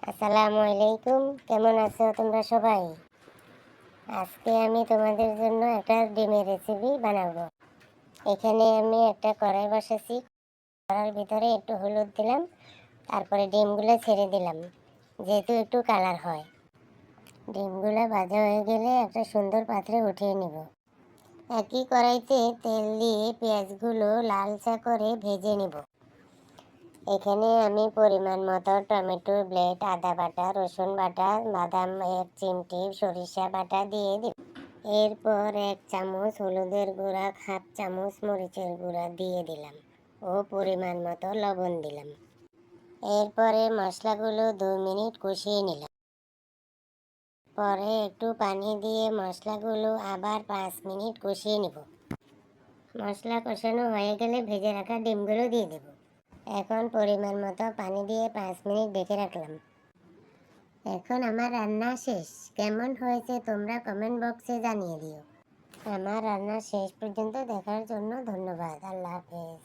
আসসালামু আলাইকুম। কেমন আছো তোমরা সবাই? আজকে আমি তোমাদের জন্য একটা ডিমের রেসিপি বানাবো। এখানে আমি একটা কড়াই বসাচ্ছি। কড়াইয়ের ভিতরে একটু হলুদ দিলাম, তারপরে ডিমগুলো ছেড়ে দিলাম, যেহেতু একটু কালার হয়। ডিমগুলো ভাজা হয়ে গেলে একটা সুন্দর পাত্রে উঠিয়ে নিব। একই কড়াইতে তেল দিয়ে পেঁয়াজগুলো লালচা করে ভেজে নিব। এখানে আমি পরিমাণ মতো টমেটো ব্লেড, আদা বাটা, রসুন বাটা, বাদাম 1 চিমটি, সরিষা বাটা দিয়ে দিব। এরপর 1 চামচ হলুদের গুঁড়া, 1/2 চামচ মরিচের গুঁড়া দিয়ে দিলাম ও পরিমাণ মতো লবণ দিলাম। এরপরে মশলাগুলো 2 মিনিট কষিয়ে নিলাম। পরে একটু পানি দিয়ে মশলাগুলো আবার 5 মিনিট কষিয়ে নিব। মশলা কষানো হয়ে গেলে ভেজে রাখা ডিমগুলো দিয়ে দেব। এখন পরিমাণ মতো পানি দিয়ে 5 মিনিট ঢেকে রাখলাম। এখন আমার রান্না শেষ। কেমন হয়েছে তোমরা কমেন্ট বক্সে জানিয়ে দিও। আমার রান্না শেষ পর্যন্ত দেখার জন্য ধন্যবাদ। আল্লাহ হাফেজ।